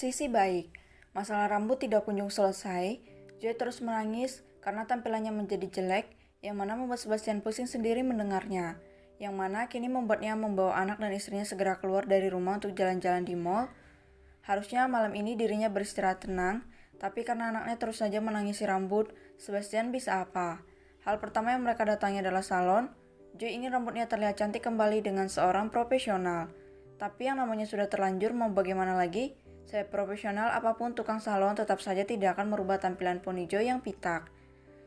Sisi baik, masalah rambut tidak kunjung selesai. Joy terus menangis karena tampilannya menjadi jelek, yang mana membuat Sebastian pusing sendiri mendengarnya. Yang mana kini membuatnya membawa anak dan istrinya segera keluar dari rumah untuk jalan-jalan di mall. Harusnya malam ini dirinya beristirahat tenang, tapi karena anaknya terus saja menangisi rambut, Sebastian bisa apa? Hal pertama yang mereka datangi adalah salon. Joy ingin rambutnya terlihat cantik kembali dengan seorang profesional. Tapi yang namanya sudah terlanjur, mau bagaimana lagi? Saya profesional apapun tukang salon tetap saja tidak akan merubah tampilan poni Joy yang pitak.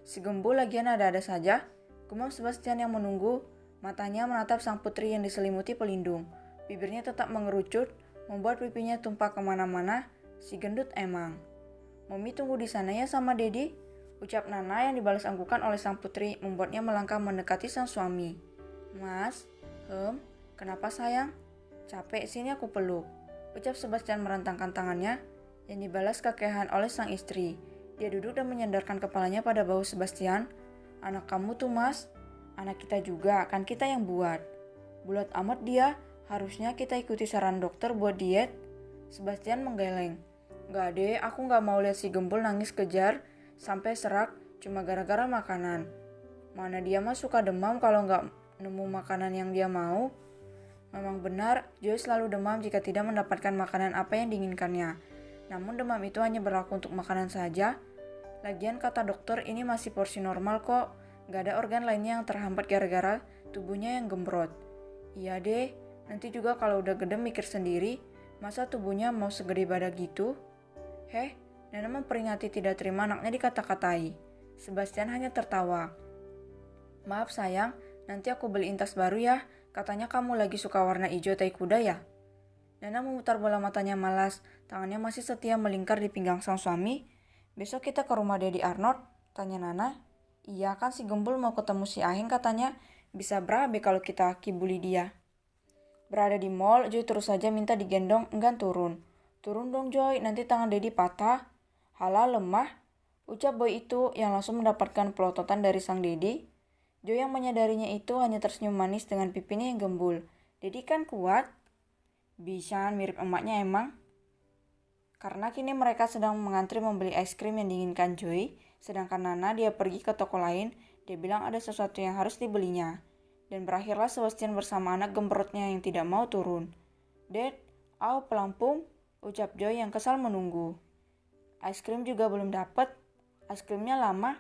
Si Gembul lagian ada-ada saja. Gumam Sebastian yang menunggu, matanya menatap sang putri yang diselimuti pelindung. Bibirnya tetap mengerucut, membuat pipinya tumpah kemana-mana. Si gendut emang. Mami tunggu di sana ya sama Dedi, ucap Nana yang dibalas anggukan oleh sang putri, membuatnya melangkah mendekati sang suami. Mas, kenapa sayang? Capek, sini aku peluk, ucap Sebastian merentangkan tangannya, yang dibalas kekehan oleh sang istri. Dia duduk dan menyandarkan kepalanya pada bahu Sebastian. Anak kamu tuh mas, anak kita juga, kan kita yang buat. Bulat amat dia, harusnya kita ikuti saran dokter buat diet. Sebastian menggeleng. Gak deh, aku gak mau lihat si Gembul nangis kejar sampai serak cuma gara-gara makanan. Mana dia mah suka demam kalau gak nemu makanan yang dia mau. Memang benar, Joy selalu demam jika tidak mendapatkan makanan apa yang diinginkannya. Namun demam itu hanya berlaku untuk makanan saja. Lagian kata dokter ini masih porsi normal kok. Gak ada organ lainnya yang terhambat gara-gara tubuhnya yang gembrot. Iya deh, nanti juga kalau udah gede mikir sendiri, masa tubuhnya mau segede badak gitu? Nana memperingati tidak terima anaknya dikata-katai. Sebastian hanya tertawa. Maaf sayang, nanti aku beliin tas baru ya. Katanya kamu lagi suka warna hijau tai kuda ya? Nana memutar bola matanya malas, tangannya masih setia melingkar di pinggang sang suami. Besok kita ke rumah Dedi Arnold? Tanya Nana. Iya kan si Gembul mau ketemu si Aheng katanya. Bisa berabe kalau kita kibuli dia. Berada di mall, Joy terus saja minta digendong, enggan turun. Turun dong Joy, nanti tangan Dedi patah. Halah lemah, ucap boy itu yang langsung mendapatkan pelototan dari sang Dedi. Joy yang menyadarinya itu hanya tersenyum manis dengan pipinya yang gembul. Dedi kan kuat. Bisa mirip emaknya emang. Karena kini mereka sedang mengantri membeli es krim yang diinginkan Joy, sedangkan Nana dia pergi ke toko lain, dia bilang ada sesuatu yang harus dibelinya. Dan berakhirlah Sebastian bersama anak gembrotnya yang tidak mau turun. Dad, pelampung, ucap Joy yang kesal menunggu. Es krim juga belum dapat. Es krimnya lama.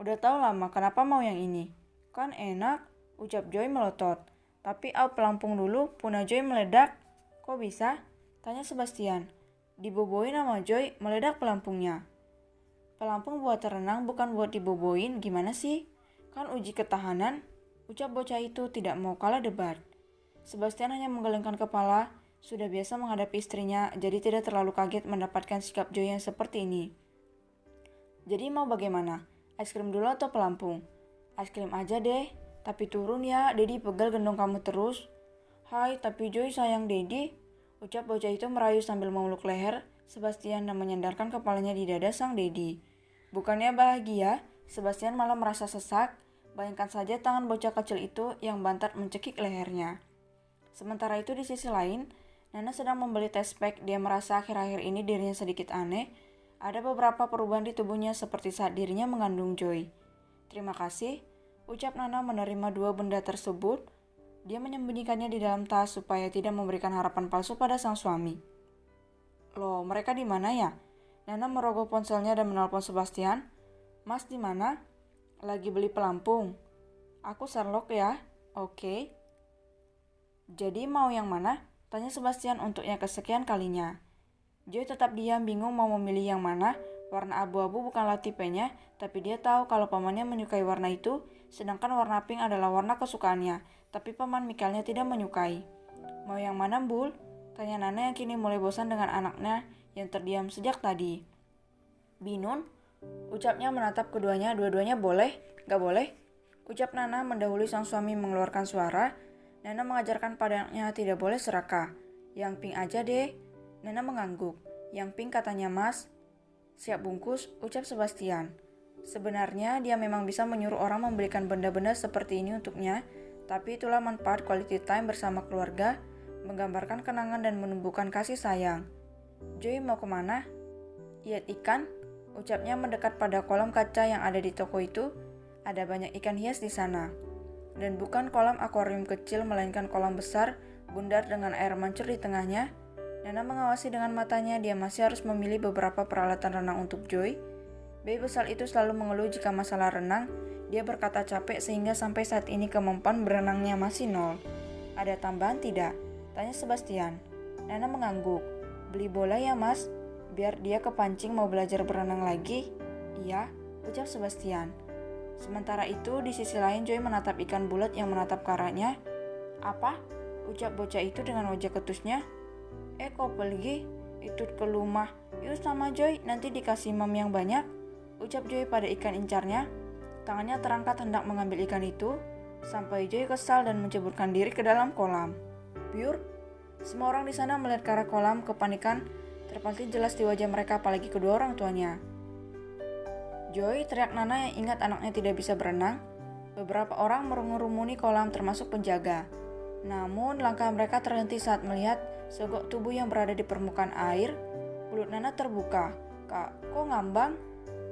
Udah tahu lama, kenapa mau yang ini? Kan enak, ucap Joy melotot. Tapi pelampung dulu, punah Joy meledak. Kok bisa? Tanya Sebastian. Diboboin sama Joy, meledak pelampungnya. Pelampung buat renang bukan buat diboboin, gimana sih? Kan uji ketahanan, ucap bocah itu tidak mau kalah debat. Sebastian hanya menggelengkan kepala, sudah biasa menghadapi istrinya, jadi tidak terlalu kaget mendapatkan sikap Joy yang seperti ini. Jadi mau bagaimana? Es krim dulu atau pelampung? Es krim aja deh, tapi turun ya, Dedi pegal gendong kamu terus. Hai, tapi Joy sayang Dedi, ucap bocah itu merayu sambil memeluk leher Sebastian dan menyandarkan kepalanya di dada sang Dedi. Bukannya bahagia, Sebastian malah merasa sesak. Bayangkan saja tangan bocah kecil itu yang bantat mencekik lehernya. Sementara itu di sisi lain, Nana sedang membeli test pack. Dia merasa akhir-akhir ini dirinya sedikit aneh. Ada beberapa perubahan di tubuhnya seperti saat dirinya mengandung Joy. Terima kasih, ucap Nana menerima dua benda tersebut. Dia menyembunyikannya di dalam tas supaya tidak memberikan harapan palsu pada sang suami. Loh, mereka di mana ya? Nana merogoh ponselnya dan menelpon Sebastian. Mas di mana? Lagi beli pelampung. Aku Sherlock ya. Oke. Jadi mau yang mana? Tanya Sebastian untuknya kesekian kalinya. Joy tetap diam bingung mau memilih yang mana. Warna abu-abu bukanlah tipenya, tapi dia tahu kalau pamannya menyukai warna itu, sedangkan warna pink adalah warna kesukaannya, tapi paman Mikaelnya tidak menyukai. Mau yang mana, Bul? Tanya Nana yang kini mulai bosan dengan anaknya yang terdiam sejak tadi. Binun? Ucapnya menatap keduanya, dua-duanya boleh? Gak boleh? Ucap Nana mendahului sang suami mengeluarkan suara. Nana mengajarkan padanya tidak boleh serakah. Yang pink aja deh. Nana mengangguk. Yang pink katanya mas. Siap bungkus, ucap Sebastian. Sebenarnya dia memang bisa menyuruh orang membelikan benda-benda seperti ini untuknya, tapi itulah manfaat quality time bersama keluarga, menggambarkan kenangan dan menumbuhkan kasih sayang. Joy mau kemana? Lihat ikan, ucapnya mendekat pada kolam kaca yang ada di toko itu. Ada banyak ikan hias di sana. Dan bukan kolam akuarium kecil, melainkan kolam besar, bundar dengan air mancur di tengahnya. Nana mengawasi dengan matanya, dia masih harus memilih beberapa peralatan renang untuk Joy. Bayi besar itu selalu mengeluh jika masalah renang. Dia berkata capek sehingga sampai saat ini kemampuan berenangnya masih nol. Ada tambahan tidak? Tanya Sebastian. Nana mengangguk. Beli bola ya mas, biar dia kepancing mau belajar berenang lagi. Iya, ucap Sebastian. Sementara itu di sisi lain Joy menatap ikan bulat yang menatap karanya. Apa? Ucap bocah itu dengan wajah ketusnya. Kau pergi? Itu ke rumah. Yuk sama Joy, nanti dikasih mam yang banyak. Ucap Joy pada ikan incarnya. Tangannya terangkat hendak mengambil ikan itu, sampai Joy kesal dan menceburkan diri ke dalam kolam. Biur. Semua orang di sana melihat ke arah kolam, kepanikan terpantil jelas di wajah mereka, apalagi kedua orang tuanya. Joy, teriak Nana yang ingat anaknya tidak bisa berenang. Beberapa orang mengerumuni kolam termasuk penjaga. Namun langkah mereka terhenti saat melihat segok tubuh yang berada di permukaan air. Mulut Nana terbuka. Kak, kok ngambang?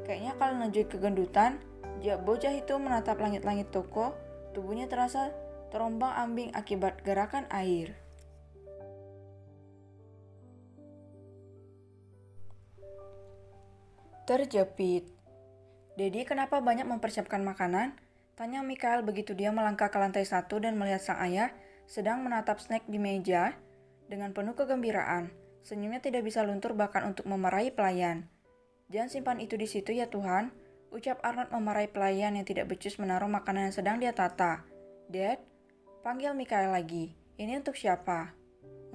Kayaknya kalau Joy kegendutan. Bocah itu menatap langit-langit toko. Tubuhnya terasa terombang-ambing akibat gerakan air. Terjepit. Dedi, kenapa banyak mempersiapkan makanan? Tanya Mikael begitu dia melangkah ke lantai 1 dan melihat sang ayah sedang menatap snack di meja dengan penuh kegembiraan. Senyumnya tidak bisa luntur bahkan untuk memarahi pelayan. Jangan simpan itu di situ ya Tuhan, ucap Arnold memarahi pelayan yang tidak becus menaruh makanan yang sedang dia tata. Dad, panggil Mikael lagi. Ini untuk siapa?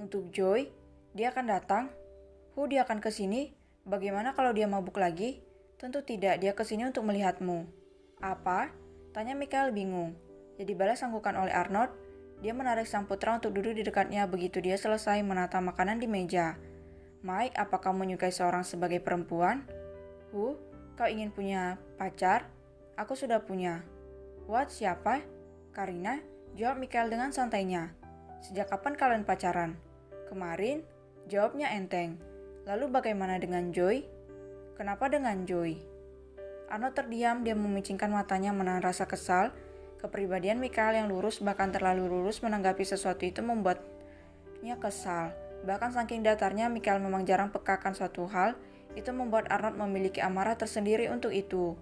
Untuk Joy. Dia akan datang. Dia akan ke sini. Bagaimana kalau dia mabuk lagi? Tentu tidak, dia kesini untuk melihatmu. Apa? Tanya Mikael bingung. Jadi balas sanggukan oleh Arnold. Dia menarik sang putra untuk duduk di dekatnya begitu dia selesai menata makanan di meja. Mike, apa kamu menyukai seorang sebagai perempuan? Kau ingin punya pacar? Aku sudah punya. What, siapa? Karina, jawab Mikael dengan santainya. Sejak kapan kalian pacaran? Kemarin, jawabnya enteng. Lalu bagaimana dengan Joy? Kenapa dengan Joy? Arnold terdiam, dia memicingkan matanya menahan rasa kesal. Kepribadian Mikael yang lurus bahkan terlalu lurus menanggapi sesuatu itu membuatnya kesal. Bahkan saking datarnya Mikael memang jarang pekakan suatu hal, itu membuat Arnold memiliki amarah tersendiri untuk itu.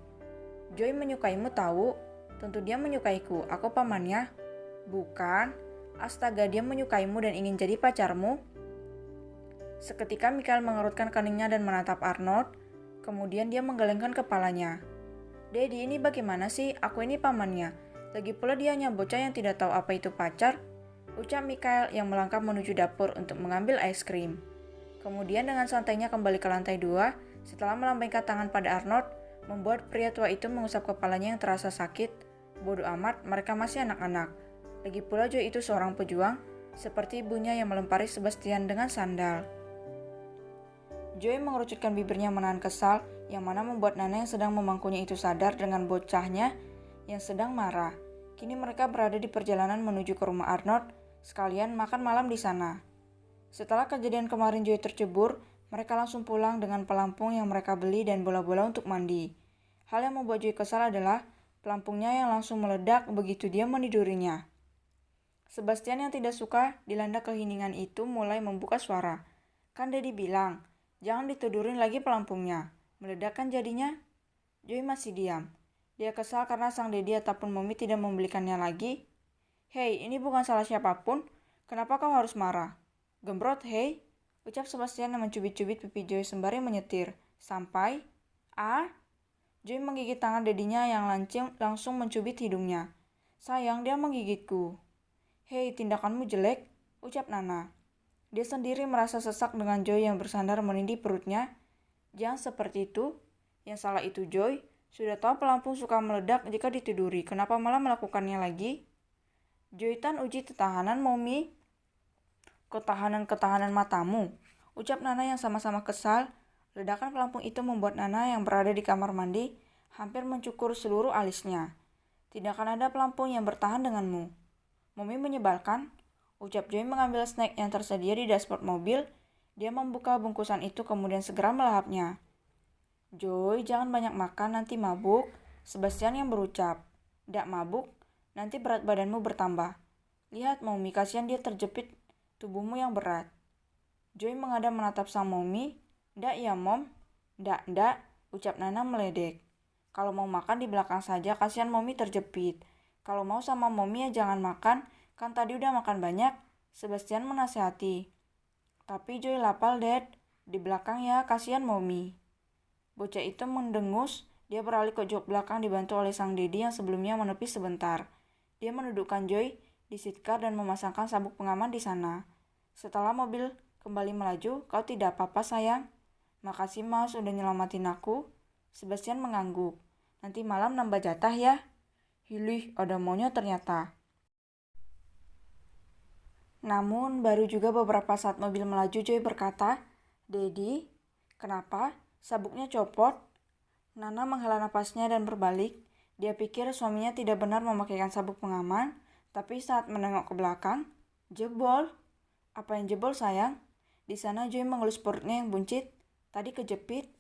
Joy menyukaimu tahu? Tentu dia menyukaiku, aku pamannya. Bukan, astaga dia menyukaimu dan ingin jadi pacarmu. Seketika Mikael mengerutkan keningnya dan menatap Arnold. Kemudian dia menggelengkan kepalanya. Daddy, ini bagaimana sih? Aku ini pamannya. Lagi pula dia hanya bocah yang tidak tahu apa itu pacar. Ucap Mikael yang melangkah menuju dapur untuk mengambil es krim. Kemudian dengan santainya kembali ke lantai 2. Setelah melambaikan tangan pada Arnold, membuat pria tua itu mengusap kepalanya yang terasa sakit. Bodoh amat, mereka masih anak-anak. Lagi pula Joy itu seorang pejuang, seperti ibunya yang melempari Sebastian dengan sandal. Joy mengerucutkan bibirnya menahan kesal, yang mana membuat Nana yang sedang memangkunya itu sadar dengan bocahnya yang sedang marah. Kini mereka berada di perjalanan menuju ke rumah Arnold, sekalian makan malam di sana. Setelah kejadian kemarin Joy tercebur, mereka langsung pulang dengan pelampung yang mereka beli dan bola-bola untuk mandi. Hal yang membuat Joy kesal adalah pelampungnya yang langsung meledak begitu dia menidurinya. Sebastian yang tidak suka dilanda keheningan itu mulai membuka suara. Kan Daddy bilang, jangan ditidurin lagi pelampungnya. Meledak kan jadinya? Joy masih diam. Dia kesal karena sang Daddy ataupun Mommy tidak membelikannya lagi. Hei, ini bukan salah siapapun. Kenapa kau harus marah? Gembrot, hei. Ucap Sebastian yang mencubit-cubit pipi Joy sembari menyetir. Sampai? Joy menggigit tangan Daddy-nya yang langsung mencubit hidungnya. Sayang, dia menggigitku. Hei, tindakanmu jelek. Ucap Nana. Dia sendiri merasa sesak dengan Joy yang bersandar menindih perutnya. Jangan seperti itu. Yang salah itu Joy. Sudah tahu pelampung suka meledak jika ditiduri. Kenapa malah melakukannya lagi? Joy tan uji ketahanan Mommy. Ketahanan matamu. Ucap Nana yang sama-sama kesal. Ledakan pelampung itu membuat Nana yang berada di kamar mandi hampir mencukur seluruh alisnya. Tidak akan ada pelampung yang bertahan denganmu. Mommy menyebalkan. Ucap Joy mengambil snack yang tersedia di dashboard mobil. Dia membuka bungkusan itu kemudian segera melahapnya. "Joy, jangan banyak makan, nanti mabuk," Sebastian yang berucap. "Ndak mabuk, nanti berat badanmu bertambah. Lihat, Mommy, kasihan dia terjepit tubuhmu yang berat." Joy menghadap menatap sang Mommy. "Ndak ya, Mom?" Ndak, ucap Nana meledek. "Kalau mau makan di belakang saja, kasihan Mommy terjepit. Kalau mau sama Mommy ya jangan makan, kan tadi udah makan banyak," Sebastian menasihati. "Tapi Joy lapar, Dad. Di belakang ya, kasihan Mommy." Bocah itu mendengus. Dia beralih ke jok belakang dibantu oleh sang Dedi yang sebelumnya menepi sebentar. Dia mendudukkan Joy di seatcar dan memasangkan sabuk pengaman di sana. Setelah mobil kembali melaju, "Kau tidak apa-apa, sayang?" "Makasih, Mas, udah nyelamatin aku." Sebastian mengangguk. "Nanti malam nambah jatah ya." "Hilih, ada maunya ternyata." Namun, baru juga beberapa saat mobil melaju, Joy berkata, "Dedi, kenapa? Sabuknya copot?" Nana menghela napasnya dan berbalik. Dia pikir suaminya tidak benar memakaikan sabuk pengaman, tapi saat menengok ke belakang, jebol. "Apa yang jebol, sayang?" Di sana Joy mengelus perutnya yang buncit. "Tadi kejepit."